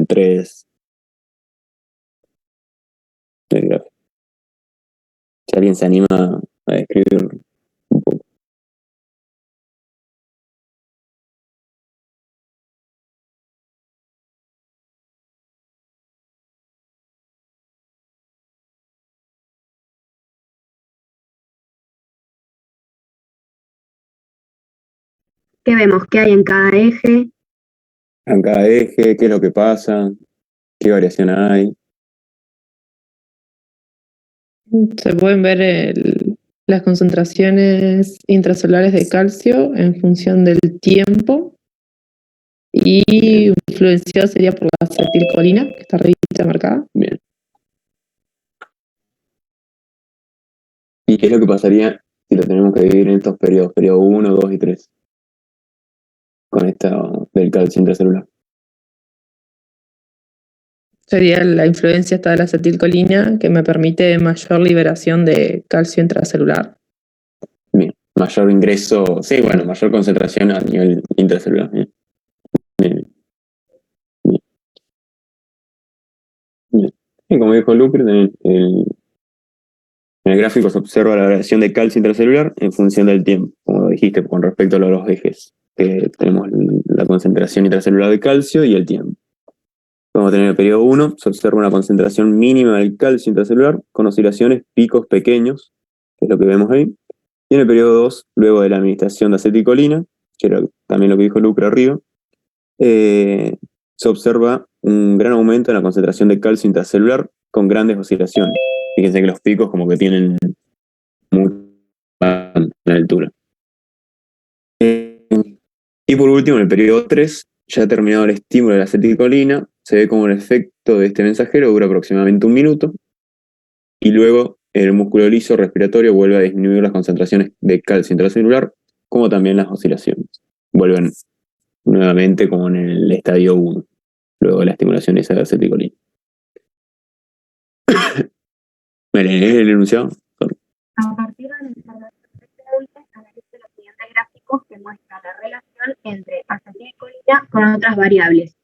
3 del gráfico. Si alguien se anima a describir un poco. ¿Qué vemos? ¿Qué hay en cada eje? En cada eje, qué es lo que pasa, qué variación hay. Se pueden ver las concentraciones intracelulares de calcio en función del tiempo y influenciado sería por la acetilcolina, que está revista marcada. Bien. ¿Y qué es lo que pasaría si lo tenemos que dividir en estos periodos? Periodo 1, 2 y 3. Con esta del calcio intracelular. Sería la influencia esta de la acetilcolina que me permite mayor liberación de calcio intracelular. Bien. Mayor ingreso, sí, bueno, mayor concentración a nivel intracelular. Bien. Bien. Bien. Bien. Y como dijo Lucre, en el gráfico se observa la variación de calcio intracelular en función del tiempo, como dijiste, con respecto a los ejes. Que tenemos la concentración intracelular de calcio y el tiempo. Vamos a tener el periodo 1, se observa una concentración mínima del calcio intracelular con oscilaciones, picos pequeños, que es lo que vemos ahí. Y en el periodo 2, luego de la administración de acetilcolina, que era también lo que dijo Lucre arriba, se observa un gran aumento en la concentración de calcio intracelular con grandes oscilaciones. Fíjense que los picos como que tienen mucha altura. Y por último, en el periodo 3, ya terminado el estímulo de la acetilcolina, se ve como el efecto de este mensajero dura aproximadamente 1 minuto y luego el músculo liso respiratorio vuelve a disminuir las concentraciones de calcio intracelular, como también las oscilaciones. Vuelven nuevamente como en el estadio 1, luego de la estimulación esa de acetilcolina. ¿Me lees el enunciado? A partir de la información precedente, analice los siguientes gráficos que muestran la relación entre acetilcolina con otras variables.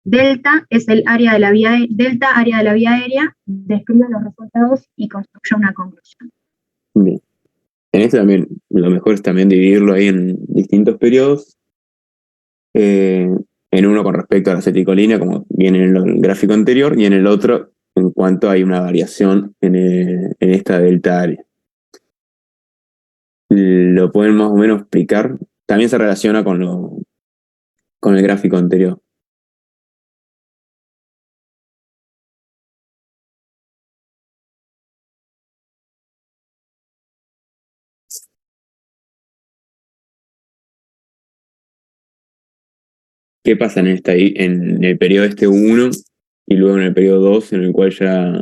Delta es el área de la vía aérea, describe los resultados y construye una conclusión. Bien. En este también, lo mejor es también dividirlo ahí en distintos periodos. En uno con respecto a la acetilcolina, como viene en el gráfico anterior, y en el otro en cuanto hay una variación en esta delta área. Lo pueden más o menos explicar. También se relaciona con el gráfico anterior. ¿Qué pasa en el periodo 1 y luego en el periodo 2, en el cual ya,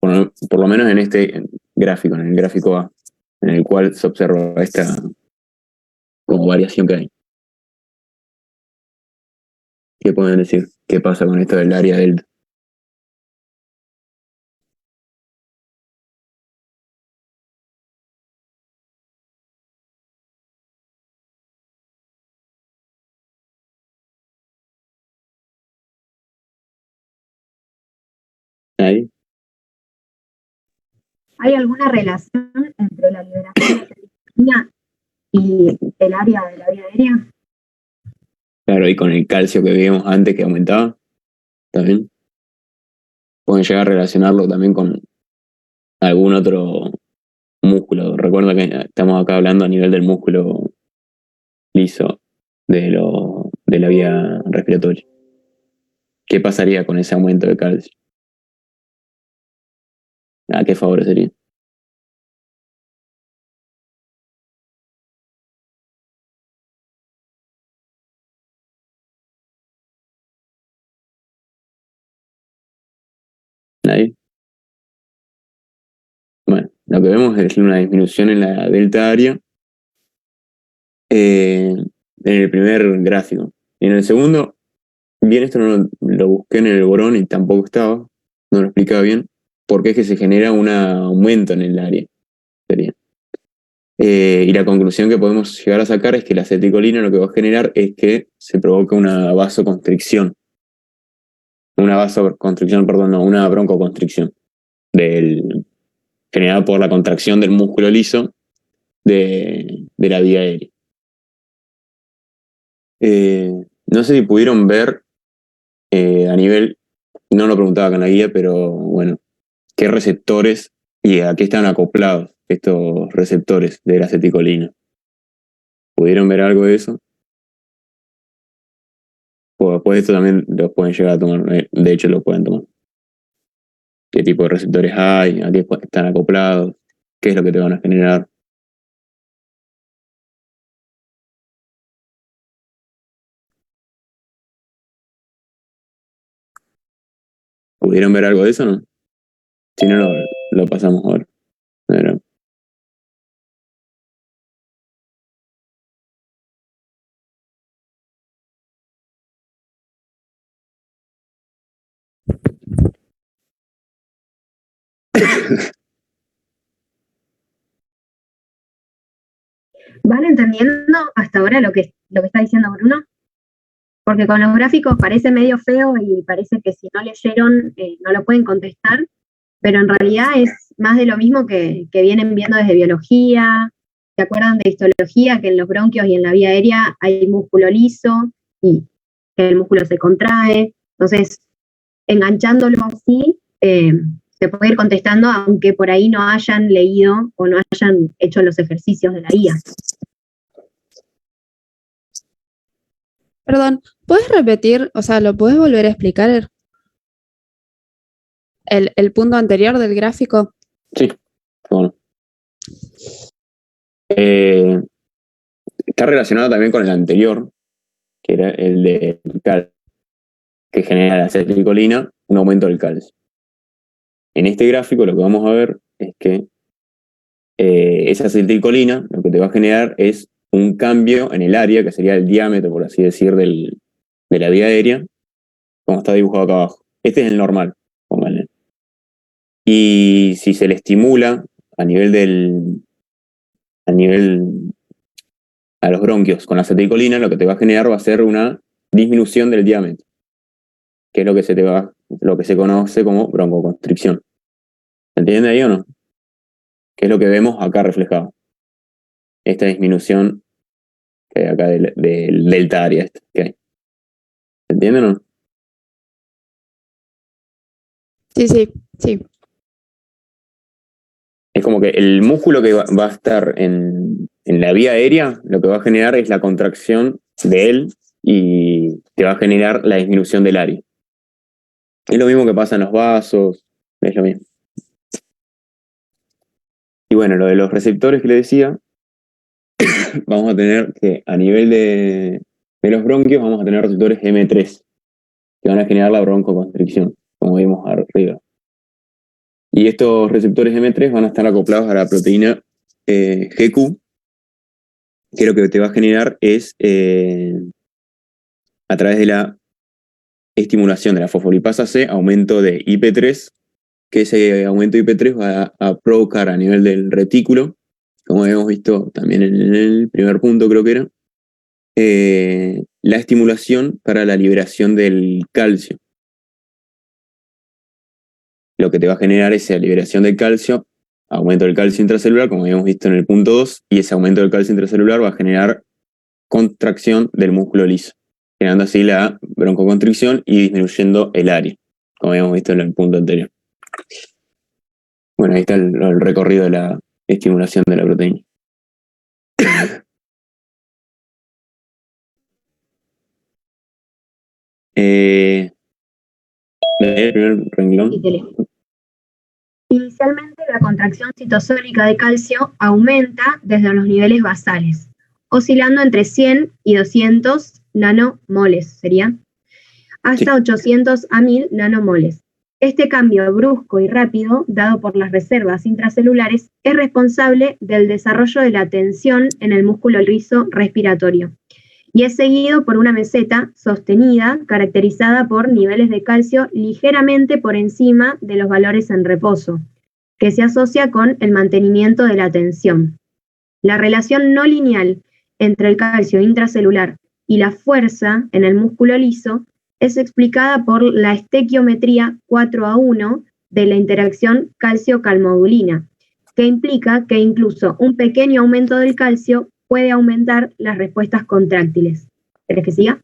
por lo menos en este gráfico, en el gráfico A, en el cual se observa esta como variación que hay? ¿Qué pueden decir? ¿Qué pasa con esto del área delta? ¿Ahí? ¿Hay alguna relación entre la liberación de acetilcolina y el área de la vía aérea? Claro, y con el calcio que vimos antes que aumentaba, también. Pueden llegar a relacionarlo también con algún otro músculo. Recuerda que estamos acá hablando a nivel del músculo liso de la vía respiratoria. ¿Qué pasaría con ese aumento de calcio? ¿A qué favorecería? ¿Nadie? Bueno, lo que vemos es una disminución en la delta área en el primer gráfico. Y en el segundo, bien, esto no lo busqué en el borón y tampoco estaba, no lo explicaba bien, porque es que se genera un aumento en el área. Sería. Y la conclusión que podemos llegar a sacar es que la acetilcolina lo que va a generar es que se provoca una vasoconstricción una vasoconstricción, perdón, no, una broncoconstricción generada por la contracción del músculo liso de la vía aérea. No sé si pudieron ver a nivel, no lo preguntaba acá en la guía, pero bueno, qué receptores y a qué están acoplados estos receptores de la aceticolina. ¿Pudieron ver algo de eso? O después de esto también los pueden llegar a tomar, de hecho lo pueden tomar. ¿Qué tipo de receptores hay? ¿A qué están acoplados? ¿Qué es lo que te van a generar? ¿Pudieron ver algo de eso o no? Si no, lo pasamos ahora. Pero, ¿Van entendiendo hasta ahora lo que está diciendo Bruno? Porque con los gráficos parece medio feo y parece que si no leyeron no lo pueden contestar, pero en realidad es más de lo mismo que vienen viendo desde biología. ¿Se acuerdan de histología? Que en los bronquios y en la vía aérea hay músculo liso y que el músculo se contrae. Entonces, enganchándolo así, se puede ir contestando aunque por ahí no hayan leído o no hayan hecho los ejercicios de la guía. Perdón, ¿puedes repetir, o sea, lo puedes volver a explicar el punto anterior del gráfico? sí, bueno. Está relacionado también con el anterior, que era el de calcio, que genera la aceticolina, un aumento del calcio. En este gráfico lo que vamos a ver es que esa aceticolina lo que te va a generar es un cambio en el área, que sería el diámetro, por así decir, de la vía aérea, como está dibujado acá abajo. Este es el normal, pónganle. Y si se le estimula a los bronquios con la aceticolina, lo que te va a generar va a ser una disminución del diámetro, que es lo que se conoce como broncoconstricción. ¿Se entiende ahí o no? Que es lo que vemos acá reflejado. Esta disminución que hay acá del delta área que hay. ¿Se entiende o no? Sí. Es como que el músculo que va a estar en la vía aérea, lo que va a generar es la contracción de él y te va a generar la disminución del área. Es lo mismo que pasa en los vasos, es lo mismo. Y bueno, lo de los receptores que le decía, vamos a tener que a nivel de los bronquios vamos a tener receptores M3, que van a generar la broncoconstricción, como vimos arriba. Y estos receptores M3 van a estar acoplados a la proteína GQ, que lo que te va a generar es, a través de la estimulación de la fosfolipasa C, aumento de IP3, que ese aumento de IP3 va a provocar a nivel del retículo, como habíamos visto también en el primer punto creo que era, la estimulación para la liberación del calcio. Lo que te va a generar es la liberación del calcio, aumento del calcio intracelular, como habíamos visto en el punto 2, y ese aumento del calcio intracelular va a generar contracción del músculo liso, generando así la broncoconstricción y disminuyendo el área, como habíamos visto en el punto anterior. Bueno, ahí está el recorrido de la estimulación de la proteína. El primer renglón. Inicialmente, la contracción citosólica de calcio aumenta desde los niveles basales, oscilando entre 100 y 200 nanomoles, ¿sería? Hasta 800 a 1000 nanomoles. Este cambio brusco y rápido, dado por las reservas intracelulares, es responsable del desarrollo de la tensión en el músculo liso respiratorio y es seguido por una meseta sostenida caracterizada por niveles de calcio ligeramente por encima de los valores en reposo, que se asocia con el mantenimiento de la tensión. La relación no lineal entre el calcio intracelular y la fuerza en el músculo liso es explicada por la estequiometría 4:1 de la interacción calcio-calmodulina, que implica que incluso un pequeño aumento del calcio puede aumentar las respuestas contráctiles. ¿Querés que siga?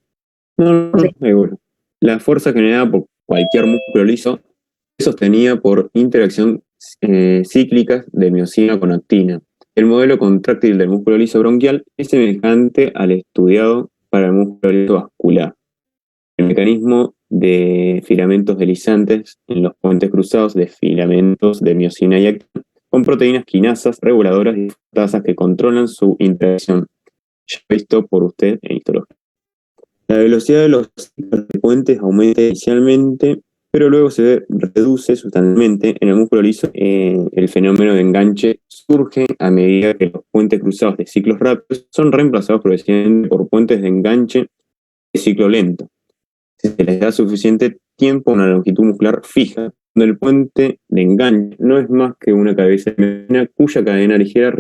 No, Sí. seguro. La fuerza generada por cualquier músculo liso es sostenida por interacción cíclicas de miosina con actina. El modelo contráctil del músculo liso bronquial es semejante al estudiado para el músculo liso vascular. El mecanismo de filamentos deslizantes en los puentes cruzados de filamentos de miosina y actina con proteínas quinasas reguladoras y disfrutosas que controlan su interacción, ya visto por usted en histología. La velocidad de los puentes aumenta inicialmente, pero luego se reduce sustancialmente en el músculo liso. El fenómeno de enganche surge a medida que los puentes cruzados de ciclos rápidos son reemplazados progresivamente por puentes de enganche de ciclo lento. Si se les da suficiente tiempo a una longitud muscular fija, donde el puente de enganche no es más que una cabeza de miosina cuya cadena ligera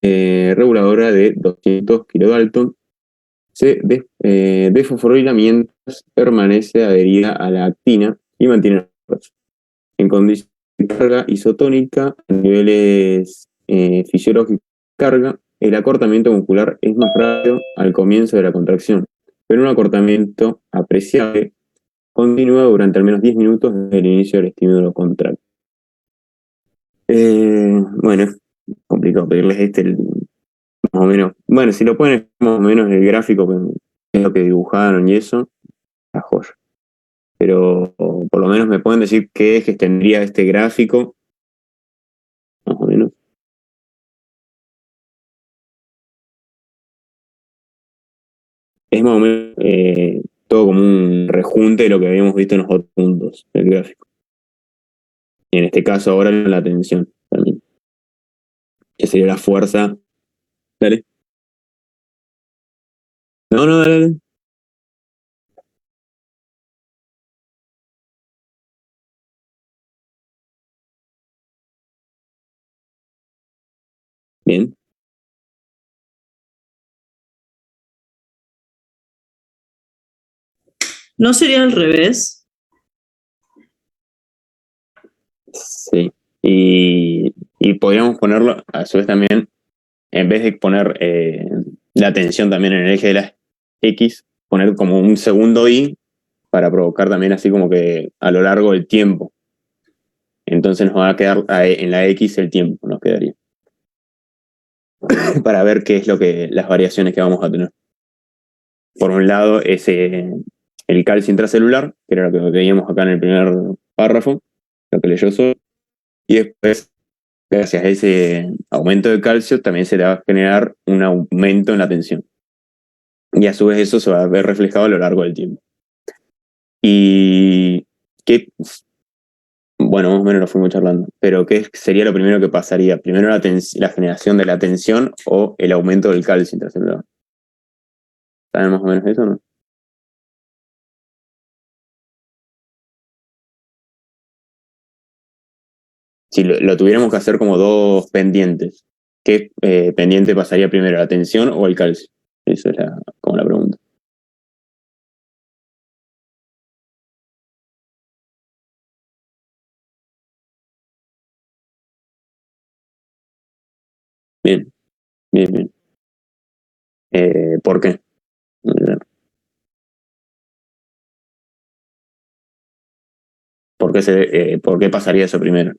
reguladora de 200 kilodalton se desfosforila mientras permanece adherida a la actina y mantiene la fuerza. En condiciones de carga isotónica, a niveles fisiológicos de carga, el acortamiento muscular es más rápido al comienzo de la contracción, pero un acortamiento apreciable continúa durante al menos 10 minutos desde el inicio del estímulo contráctil. Bueno, es complicado pedirles más o menos. Bueno, si lo ponen más o menos el gráfico, que es lo que dibujaron y eso, la joya. Pero por lo menos me pueden decir qué ejes tendría este gráfico, más o menos. Es más o menos todo como un rejunte de lo que habíamos visto en los otros puntos del gráfico. Y en este caso ahora la tensión también. Que sería la fuerza. Dale. No, no, dale, dale. Bien. ¿No sería al revés? Sí. Y podríamos ponerlo, a su vez también, en vez de poner la tensión también en el eje de la X, poner como un segundo I para provocar también así como que a lo largo del tiempo. Entonces nos va a quedar en la X el tiempo, nos quedaría. Para ver qué es las variaciones que vamos a tener. Por un lado, el calcio intracelular, que era lo que veíamos acá en el primer párrafo, lo que leyó Sol, y después, gracias a ese aumento de calcio, también se le va a generar un aumento en la tensión. Y a su vez eso se va a ver reflejado a lo largo del tiempo. Y qué, bueno, más o menos lo fuimos charlando, pero ¿qué sería lo primero que pasaría? ¿Primero la generación de la tensión o el aumento del calcio intracelular? ¿Saben más o menos eso o no? Si lo tuviéramos que hacer como dos pendientes, ¿qué pendiente pasaría primero, la tensión o el calcio? Esa es como la pregunta. Bien, bien, bien. ¿Por qué? ¿Por qué pasaría eso primero?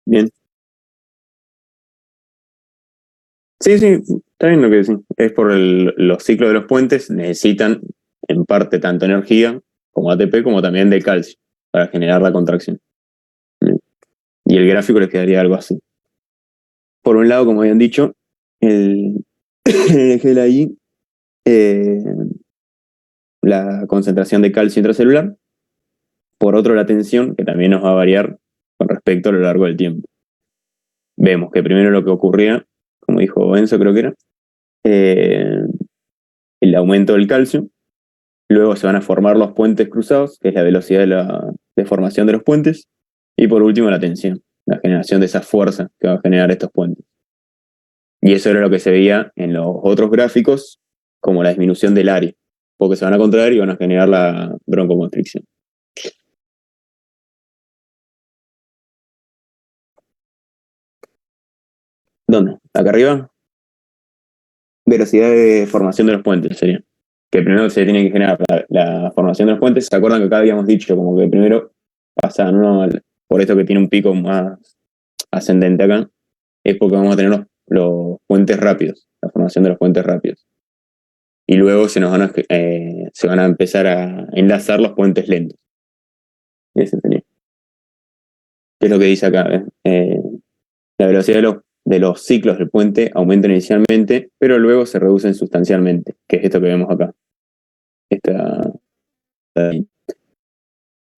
Bien. Sí, sí, está bien lo que decís. Es por los ciclos de los puentes necesitan en parte tanto energía como ATP como también de calcio para generar la contracción. Bien. Y el gráfico les quedaría algo así. Por un lado, como habían dicho, el eje de la Y, la concentración de calcio intracelular. Por otro, la tensión, que también nos va a variar con respecto a lo largo del tiempo. Vemos que primero lo que ocurría, como dijo Enzo, creo que era, el aumento del calcio. Luego se van a formar los puentes cruzados, que es la velocidad de formación de los puentes. Y por último, la tensión, la generación de esa fuerza que va a generar estos puentes. Y eso era lo que se veía en los otros gráficos como la disminución del área, porque se van a contraer y van a generar la broncoconstricción. ¿Dónde? ¿Acá arriba? Velocidad de formación de los puentes sería. Que primero se tiene que generar la formación de los puentes. ¿Se acuerdan que acá habíamos dicho como que primero pasan uno por esto que tiene un pico más ascendente acá? Es porque vamos a tener los puentes rápidos, la formación de los puentes rápidos. Y luego se van a empezar a enlazar los puentes lentos. Ese sería. ¿Qué es lo que dice acá? La velocidad de los ciclos del puente aumenta inicialmente, pero luego se reducen sustancialmente, que es esto que vemos acá.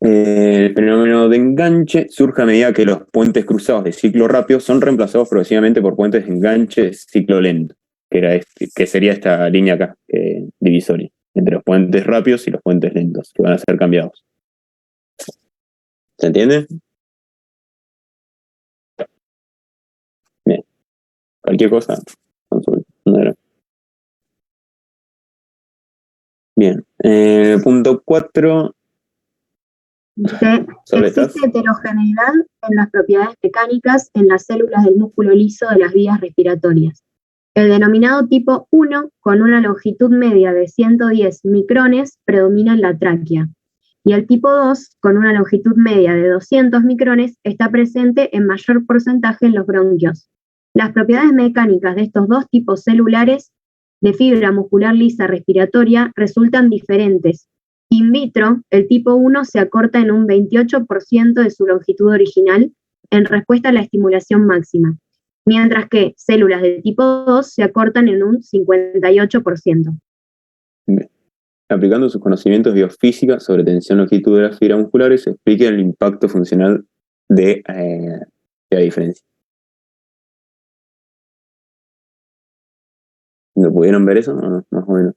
El fenómeno de enganche surge a medida que los puentes cruzados de ciclo rápido son reemplazados progresivamente por puentes de enganche de ciclo lento, que sería esta línea acá, divisoria, entre los puentes rápidos y los puentes lentos, que van a ser cambiados. ¿Se entiende? Bien. Cualquier cosa, consulta. Bien. Punto 4. Existe heterogeneidad en las propiedades mecánicas en las células del músculo liso de las vías respiratorias. El denominado tipo 1, con una longitud media de 110 micrones, predomina en la tráquea, y el tipo 2, con una longitud media de 200 micrones, está presente en mayor porcentaje en los bronquios. Las propiedades mecánicas de estos dos tipos celulares de fibra muscular lisa respiratoria resultan diferentes. In vitro, el tipo 1 se acorta en un 28% de su longitud original en respuesta a la estimulación máxima, mientras que células de tipo 2 se acortan en un 58%. Aplicando sus conocimientos biofísica sobre tensión longitud de las fibras musculares, explique el impacto funcional de la diferencia. ¿Lo pudieron ver eso? No, más o menos.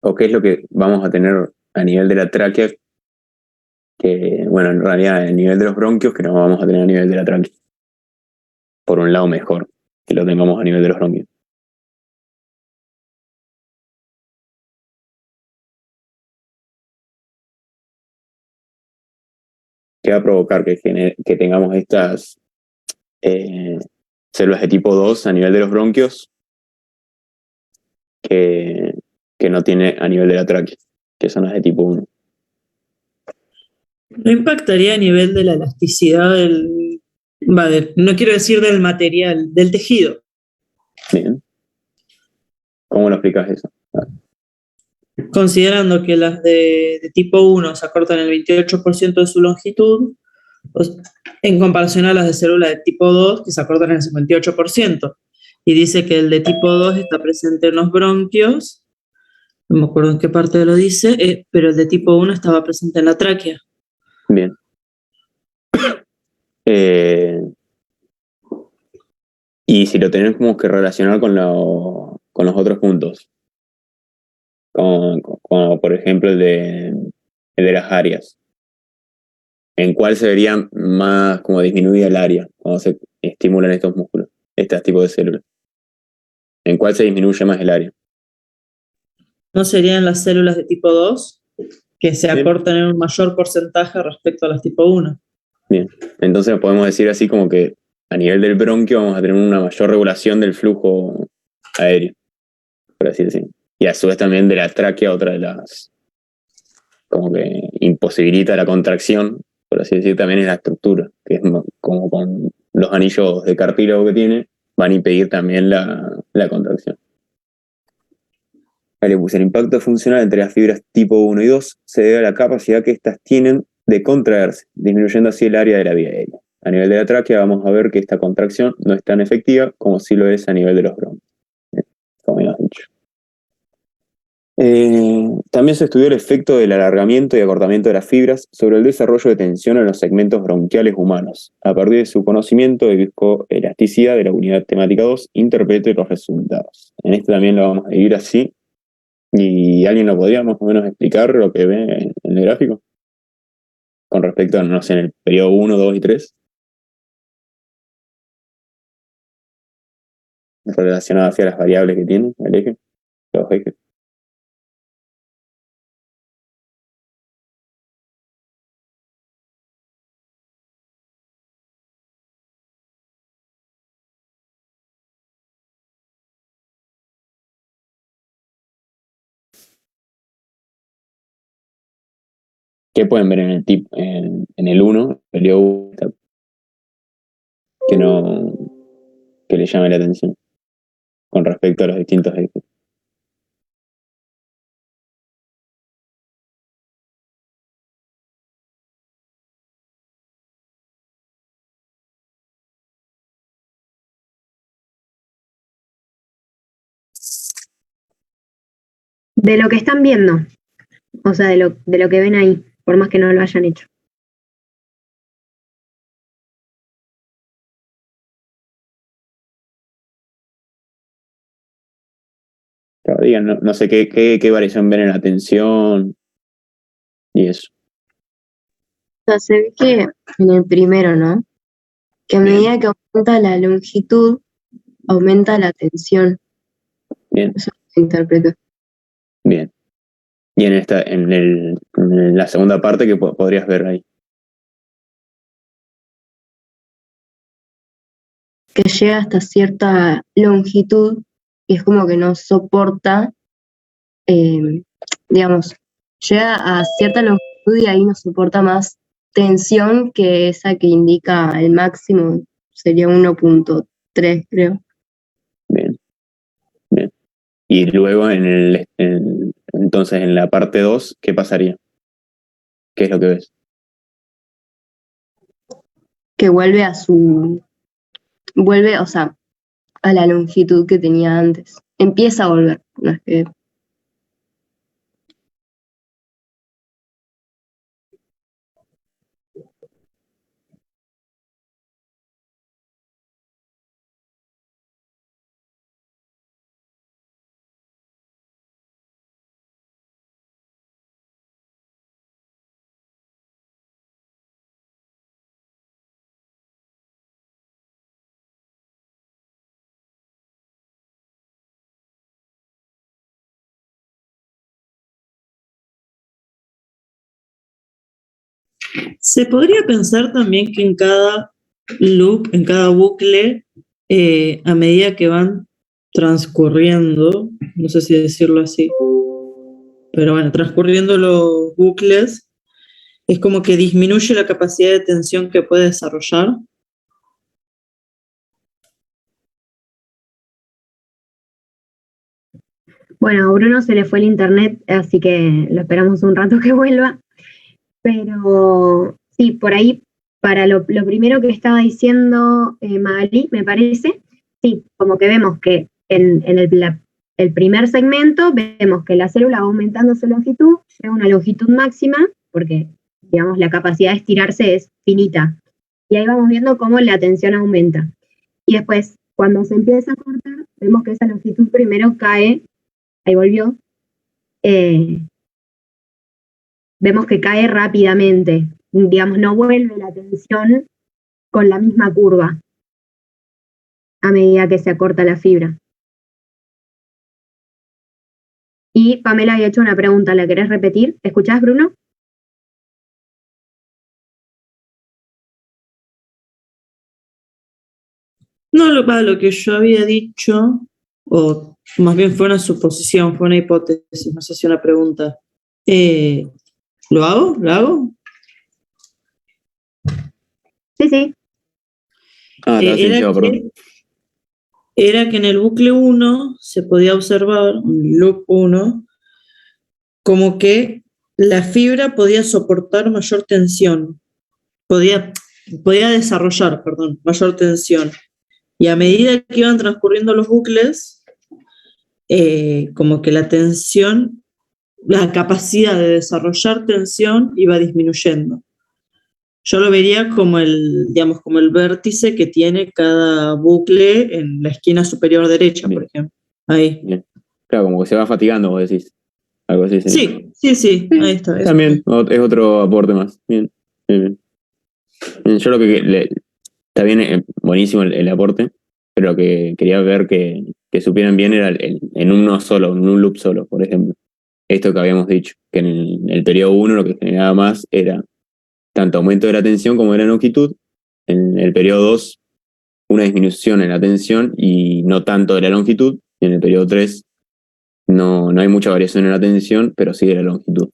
¿O qué es lo que vamos a tener a nivel de la tráquea? Que, bueno, en realidad a nivel de los bronquios, que no vamos a tener a nivel de la tráquea. Por un lado, mejor que lo tengamos a nivel de los bronquios. ¿Qué va a provocar que tengamos estas células de tipo 2 a nivel de los bronquios que no tiene a nivel de la tráquea, que son las de tipo 1? ¿No impactaría a nivel de la elasticidad no quiero decir del material, del tejido? Bien. ¿Cómo lo explicas eso? Considerando que las de tipo 1 se acortan el 28% de su longitud, en comparación a las de células de tipo 2, que se acortan el 58%. Y dice que el de tipo 2 está presente en los bronquios, no me acuerdo en qué parte lo dice, pero el de tipo 1 estaba presente en la tráquea. Bien. Y si lo tenemos que relacionar con los otros puntos, como por ejemplo el de las áreas, ¿en cuál se vería más como disminuida el área cuando se estimulan estos músculos, estos tipos de células? ¿En cuál se disminuye más el área? ¿No serían las células de tipo 2? Que se Bien. acortan en un mayor porcentaje respecto a las tipo 1. Bien, entonces podemos decir así como que a nivel del bronquio vamos a tener una mayor regulación del flujo aéreo, por así decirlo. Y a su vez también de la tráquea, otra de las, como que imposibilita la contracción, por así decir, también es la estructura, que es como con los anillos de cartílago que tiene, van a impedir también la contracción. Vale, pues el impacto funcional entre las fibras tipo 1 y 2 se debe a la capacidad que éstas tienen de contraerse, disminuyendo así el área de la vía aérea. A nivel de la tráquea vamos a ver que esta contracción no es tan efectiva como si lo es a nivel de los bronquios, como hemos dicho. También se estudió el efecto del alargamiento y acortamiento de las fibras sobre el desarrollo de tensión en los segmentos bronquiales humanos. A partir de su conocimiento de viscoelasticidad de la unidad temática 2, interprete los resultados. En este también lo vamos a dividir así. ¿Y alguien lo podría más o menos explicar lo que ve en el gráfico? Con respecto a, no sé, en el periodo 1, 2 y 3, relacionado hacia las variables que tiene el eje, los ejes. ¿Qué pueden ver en el en el 1, periodo 1, que no, que le llame la atención con respecto a los distintos ejes? De lo que están viendo, o sea, de lo que ven ahí, por más que no lo hayan hecho. Claro, digan, no sé qué variación ven en la tensión y eso. O sea, se ve que en el primero, ¿no? Que a Bien. medida que aumenta la longitud, aumenta la tensión. Bien, Eso se interpreta. bien. Y en la segunda parte, ¿qué podrías ver ahí? Que llega hasta cierta longitud y es como que no soporta, digamos, llega a cierta longitud y ahí no soporta más tensión que esa que indica el máximo, sería 1.3, creo. Bien, bien. Y luego entonces en la parte 2, ¿qué pasaría? ¿Qué es lo que ves? Que vuelve, o sea, a la longitud que tenía antes. Empieza a volver, no es que Se podría pensar también que en cada loop, en cada bucle, a medida que van transcurriendo, no sé si decirlo así, pero bueno, transcurriendo los bucles, es como que disminuye la capacidad de tensión que puede desarrollar. Bueno, a Bruno se le fue el internet, así que lo esperamos un rato que vuelva. Pero sí, por ahí, para lo primero que estaba diciendo Magali, me parece, sí, como que vemos que en el primer segmento vemos que la célula va aumentando su longitud, llega a una longitud máxima, porque, digamos, la capacidad de estirarse es finita. Y ahí vamos viendo cómo la tensión aumenta. Y después, cuando se empieza a cortar, vemos que esa longitud primero cae, ahí volvió, vemos que cae rápidamente, digamos, no vuelve la tensión con la misma curva a medida que se acorta la fibra. Y Pamela había hecho una pregunta, ¿la querés repetir? ¿Escuchás, Bruno? No, lo que yo había dicho, o más bien fue una suposición, fue una hipótesis, no sé si una pregunta. ¿Lo hago? ¿Lo hago? Sí, sí. Ah, te has Era iniciado, perdón. que en el bucle 1 se podía observar, en el loop 1, como que la fibra podía soportar mayor tensión, podía desarrollar, perdón, mayor tensión. Y a medida que iban transcurriendo los bucles, como que la tensión, la capacidad de desarrollar tensión iba disminuyendo. Yo lo vería como digamos, como el vértice que tiene cada bucle en la esquina superior derecha, por ejemplo. Ahí. Bien. Claro, como que se va fatigando, vos decís. Algo así. Sí, ahí está. Eso. También, es otro aporte más. Bien, bien, bien. Bien, yo lo que está bien, buenísimo el aporte, pero lo que quería ver que supieran bien era en uno solo, en un loop solo, por ejemplo. Esto que habíamos dicho, que en el periodo 1 lo que generaba más era tanto aumento de la tensión como de la longitud. En el periodo 2, una disminución en la tensión y no tanto de la longitud. Y en el periodo 3, no hay mucha variación en la tensión, pero sí de la longitud.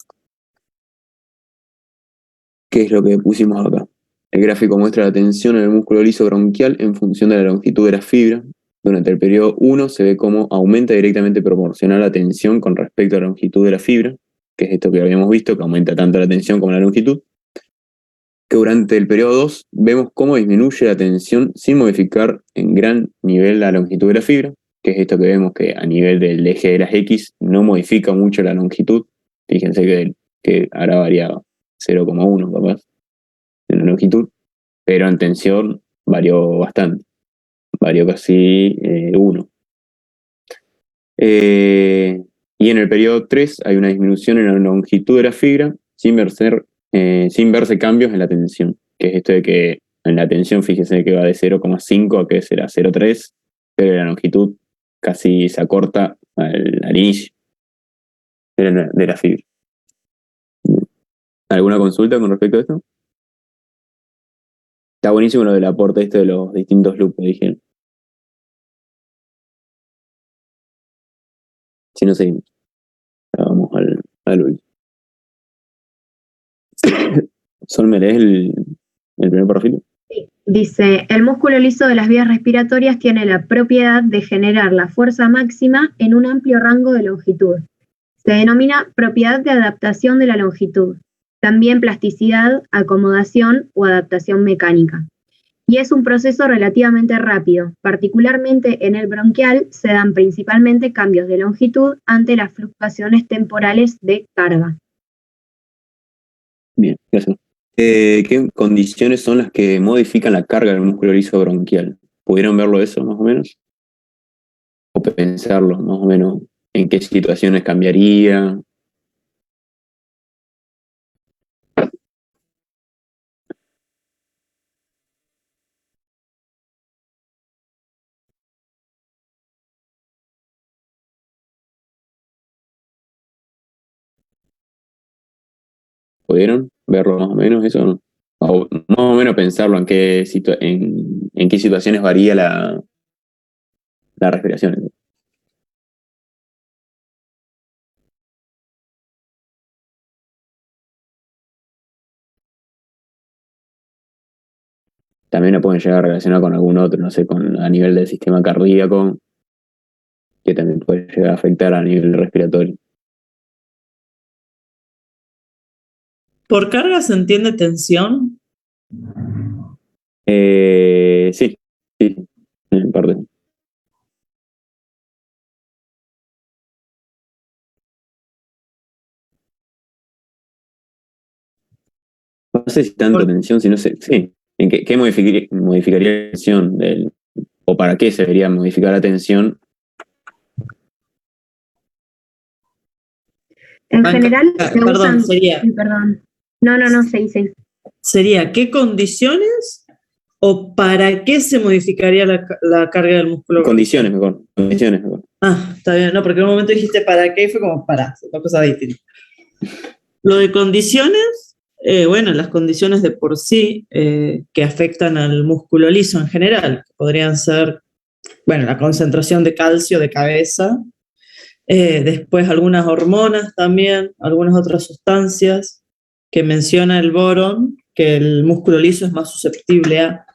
¿Qué es lo que pusimos acá? El gráfico muestra la tensión en el músculo liso bronquial en función de la longitud de la fibra. Durante el periodo 1 se ve cómo aumenta directamente proporcional la tensión con respecto a la longitud de la fibra, que es esto que habíamos visto, que aumenta tanto la tensión como la longitud. Que durante el periodo 2 vemos cómo disminuye la tensión sin modificar en gran nivel la longitud de la fibra, que es esto que vemos que a nivel del eje de las X no modifica mucho la longitud. Fíjense que ahora varía 0,1 capaz en la longitud, pero en tensión varió bastante, varió casi 1. Y en el periodo 3 hay una disminución en la longitud de la fibra sin verse cambios en la tensión, que es esto de que en la tensión, fíjense que va de 0,5 a que será 0,3, pero la longitud casi se acorta al inicio de la fibra. ¿Alguna consulta con respecto a esto? Está buenísimo lo del aporte de los distintos loops, dije. Si no seguimos. Ahora vamos al último. Sol, ¿me lees el primer perfil? Sí. Dice, el músculo liso de las vías respiratorias tiene la propiedad de generar la fuerza máxima en un amplio rango de longitud. Se denomina propiedad de adaptación de la longitud, también plasticidad, acomodación o adaptación mecánica. Y es un proceso relativamente rápido. Particularmente en el bronquial se dan principalmente cambios de longitud ante las fluctuaciones temporales de carga. Bien, gracias. ¿Qué condiciones son las que modifican la carga del músculo liso bronquial? ¿Pudieron verlo eso más o menos? ¿O pensarlo más o menos en qué situaciones cambiaría? ¿Pudieron verlo más o menos eso o no? O más o menos pensarlo en qué situaciones varía la respiración. También lo pueden llegar a relacionar con algún otro, no sé, a nivel del sistema cardíaco, que también puede llegar a afectar a nivel respiratorio. ¿Por carga se entiende tensión? Sí, en parte. No sé si tanto tensión, sino sí. ¿En qué modificaría la tensión? ¿O para qué se debería modificar la tensión? En general se perdón, usan... sería. Perdón. No, sí. ¿Sería qué condiciones o para qué se modificaría la carga del músculo? Condiciones mejor. Ah, está bien. No, porque en un momento dijiste para qué y fue como para, dos cosas distintas. Lo de condiciones, bueno, las condiciones de por sí que afectan al músculo liso en general, podrían ser, bueno, la concentración de calcio de cabeza, después algunas hormonas también, algunas otras sustancias que menciona el borón, que el músculo liso es más susceptible a.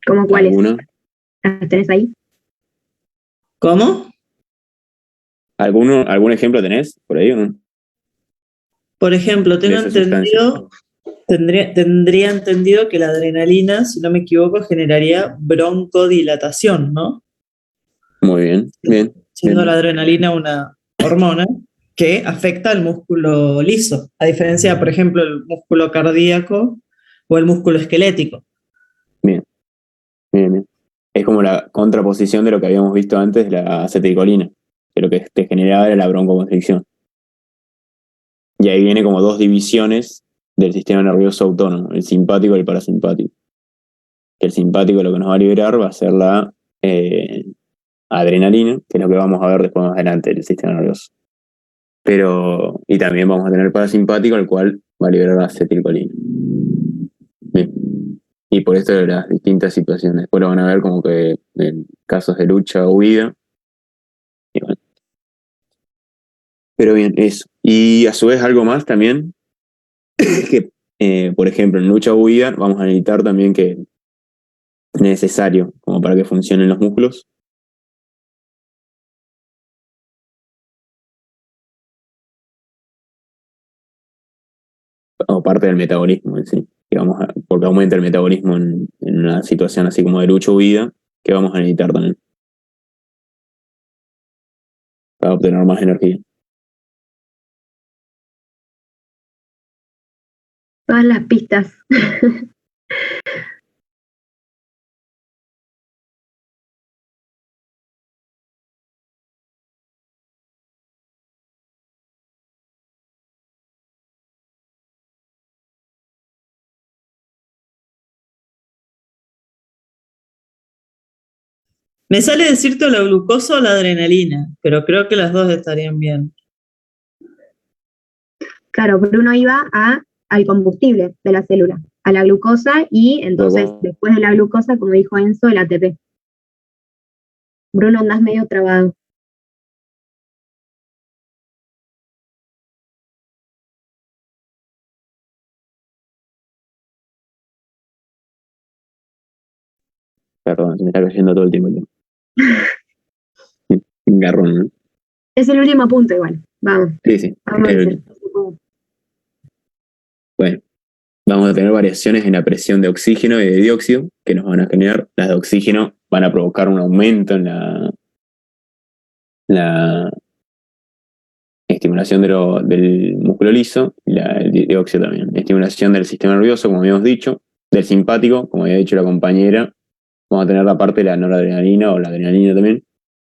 ¿Cómo cuáles? ¿Alguna? ¿Las tenés ahí? ¿Cómo? ¿Algún ejemplo tenés por ahí o no? Por ejemplo, tengo entendido, tendría entendido que la adrenalina, si no me equivoco, generaría broncodilatación, ¿no? Muy bien, bien. Siendo bien. la adrenalina una hormona que afecta al músculo liso, a diferencia, por ejemplo, el músculo cardíaco o el músculo esquelético. Bien. Es como la contraposición de lo que habíamos visto antes de la acetilcolina, que lo que te generaba era la broncoconstricción. Y ahí viene como dos divisiones del sistema nervioso autónomo, el simpático y el parasimpático. Que el simpático lo que nos va a liberar va a ser la adrenalina, que es lo que vamos a ver después más adelante del sistema nervioso. Y también vamos a tener el parasimpático, el cual va a liberar la acetilcolina. Bien. Y por esto de las distintas situaciones. Después lo van a ver como que en casos de lucha o huida. Y bueno. Pero bien, eso. Y a su vez algo más también, que por ejemplo en lucha o huida vamos a necesitar también que es necesario como para que funcionen los músculos. O parte del metabolismo en sí. Porque aumenta el metabolismo en una situación así como de lucha o huida, que vamos a necesitar también para obtener más energía. Todas las pistas. Me sale decirte la glucosa o la adrenalina, pero creo que las dos estarían bien. Claro, Bruno iba al combustible de la célula, a la glucosa y entonces después de la glucosa, como dijo Enzo, el ATP. Bruno, andás medio trabado. Perdón, se me está cayendo todo el tiempo. Un garrón, ¿no? Es el último punto igual. Vamos. Sí. Vamos a hacer. Bueno, vamos a tener variaciones en la presión de oxígeno y de dióxido que nos van a generar. Las de oxígeno van a provocar un aumento en la estimulación del músculo liso y el dióxido también. Estimulación del sistema nervioso, como habíamos dicho, del simpático, como había dicho la compañera. Vamos a tener la parte de la noradrenalina o la adrenalina también,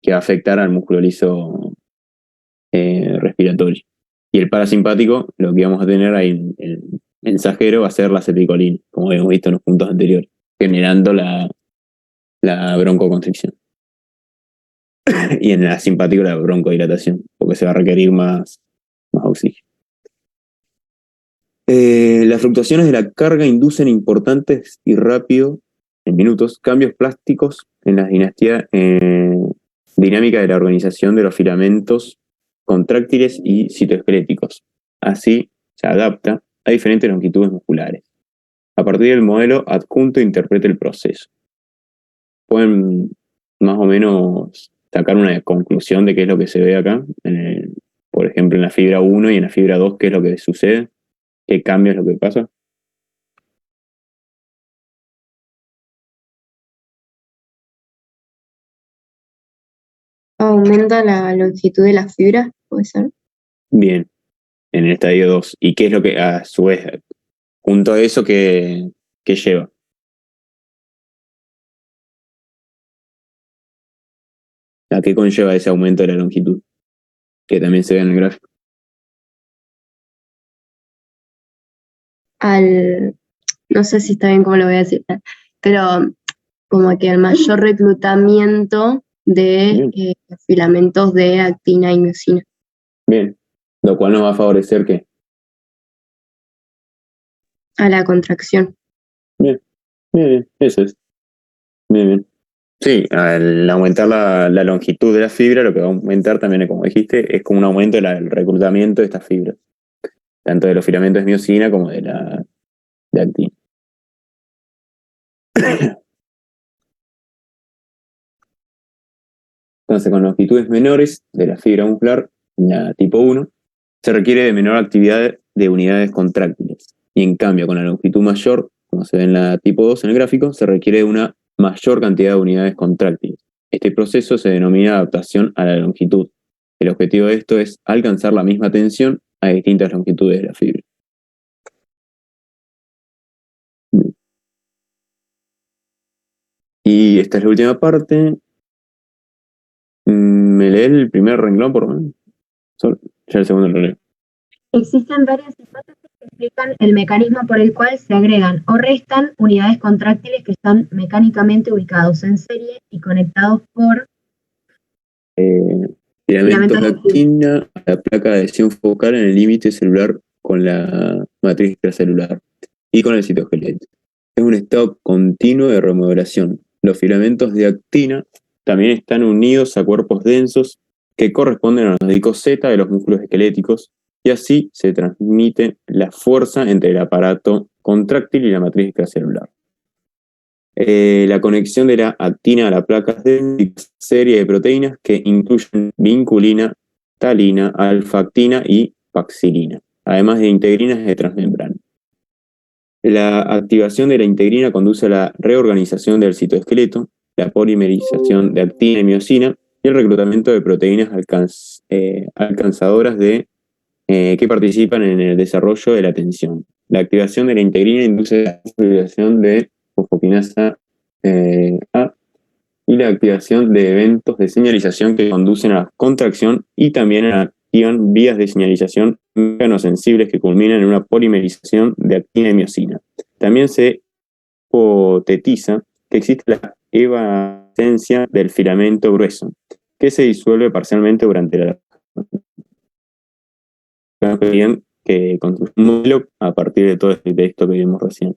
que va a afectar al músculo liso respiratorio. Y el parasimpático, lo que vamos a tener ahí, el mensajero, va a ser la acetilcolina, como habíamos visto en los puntos anteriores, generando la broncoconstricción. Y en la simpático la broncodilatación, porque se va a requerir más oxígeno. Las fluctuaciones de la carga inducen importantes y rápido, en minutos, cambios plásticos en la dinámica de la organización de los filamentos contráctiles y citoesqueléticos. Así se adapta a diferentes longitudes musculares. A partir del modelo adjunto interpreta el proceso. Pueden más o menos sacar una conclusión de qué es lo que se ve acá, por ejemplo en la fibra 1 y en la fibra 2, qué es lo que sucede, qué cambio es lo que pasa. Aumenta la longitud de las fibras, puede ser. Bien, en el estadio 2. ¿Y qué es lo que, a su vez, junto a eso, qué lleva? ¿A qué conlleva ese aumento de la longitud? Que también se ve en el gráfico. No sé si está bien cómo lo voy a decir, pero como que al mayor reclutamiento de filamentos de actina y miosina. Bien, lo cual nos va a favorecer ¿qué? A la contracción. Bien, eso es. Bien. Sí, al aumentar la longitud de la fibra, lo que va a aumentar también, como dijiste, es como un aumento del reclutamiento de estas fibras, tanto de los filamentos de miosina como de actina. Entonces, con longitudes menores de la fibra muscular, la tipo 1, se requiere de menor actividad de unidades contráctiles. Y en cambio, con la longitud mayor, como se ve en la tipo 2 en el gráfico, se requiere de una mayor cantidad de unidades contráctiles. Este proceso se denomina adaptación a la longitud. El objetivo de esto es alcanzar la misma tensión a distintas longitudes de la fibra. Y esta es la última parte. ¿Me lee el primer renglón, por favor? Ya el segundo lo leo. Existen varias hipótesis que explican el mecanismo por el cual se agregan o restan unidades contráctiles que están mecánicamente ubicados en serie y conectados por Filamentos de actina a la placa de adhesión focal en el límite celular con la matriz extracelular y con el citoesqueleto. Es un estado continuo de remodelación. Los filamentos de actina también están unidos a cuerpos densos que corresponden a los discos Z de los músculos esqueléticos, y así se transmite la fuerza entre el aparato contráctil y la matriz extracelular. La conexión de la actina a la placa de una serie de proteínas que incluyen vinculina, talina, alfa-actina y paxilina, además de integrinas de transmembrana. La activación de la integrina conduce a la reorganización del citoesqueleto, la polimerización de actina y miosina y el reclutamiento de proteínas alcanzadoras que participan en el desarrollo de la tensión. La activación de la integrina induce la activación de fosfoquinasa A y la activación de eventos de señalización que conducen a la contracción y también activan vías de señalización mecanosensibles que culminan en una polimerización de actina y miosina. También se hipotetiza que existe la evanescencia del filamento grueso, que se disuelve parcialmente durante la que construye un modelo a partir de todo este texto que vimos recién.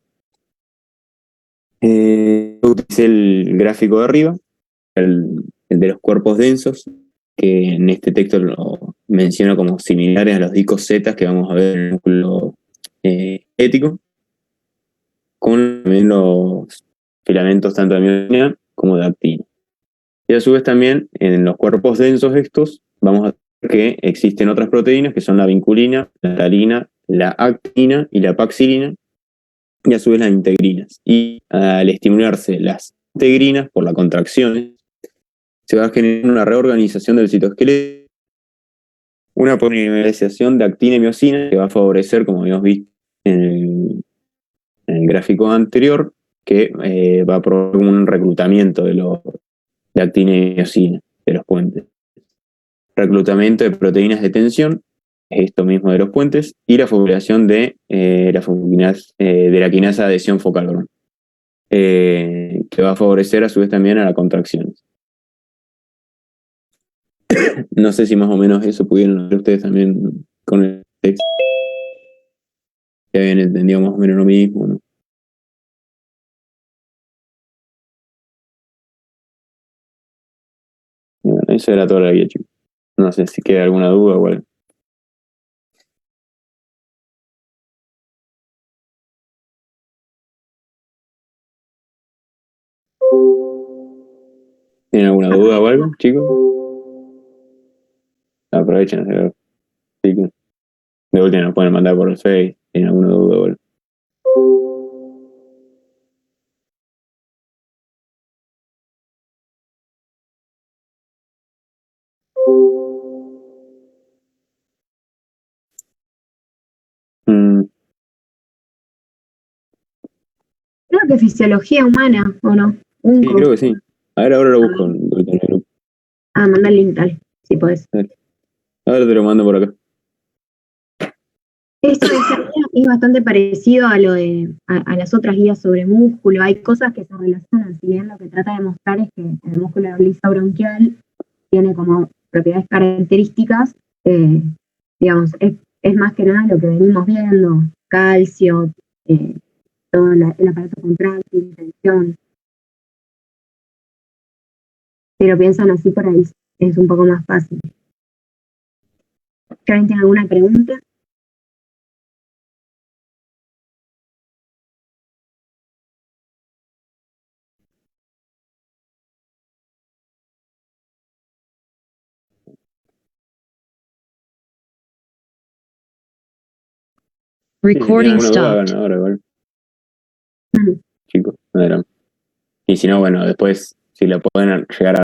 Utilicé el gráfico de arriba, el de los cuerpos densos, que en este texto lo menciona como similares a los discos Z que vamos a ver en el músculo ético, con también los filamentos tanto de miosina como de actina. Y a su vez también en los cuerpos densos estos vamos a ver que existen otras proteínas que son la vinculina, la talina, la actina y la paxilina, y a su vez las integrinas. Y al estimularse las integrinas por la contracción, se va a generar una reorganización del citoesqueleto, una polimerización de actina y miosina que va a favorecer, como habíamos visto en el gráfico anterior, que va a provocar un reclutamiento de actina y miosina de los puentes. Reclutamiento de proteínas de tensión, esto mismo de los puentes, y la fosforilación de la quinasa de adhesión focal, que va a favorecer a su vez también a la contracción. No sé si más o menos eso pudieron ver ustedes también con el texto. Que habían entendido más o menos lo mismo, ¿no? Bueno, eso era toda la guía, chicos. No sé si queda alguna duda o algo. ¿Tienen alguna duda o algo, chicos? Aprovechen de ver. De última nos pueden mandar por el Face. ¿Tienen alguna duda o algo? Creo que fisiología humana, ¿o no? Sí, creo que sí. A ver, ahora lo busco en el grupo. Manda el link, dale, si podés. Ahora te lo mando por acá. Esto de esta guía es bastante parecido a lo de a las otras guías sobre músculo. Hay cosas que se relacionan. Si bien lo que trata de mostrar es que el músculo lisa bronquial tiene como propiedades características, digamos, es más que nada lo que venimos viendo: calcio, todo el aparato contráctil, tensión. Si lo piensan así, por ahí es un poco más fácil. ¿Alguien tiene alguna pregunta? Recording Si tienen alguna duda, stopped. hagan ahora, igual. Chicos, adelante. Y si no, bueno, después, si lo pueden llegar a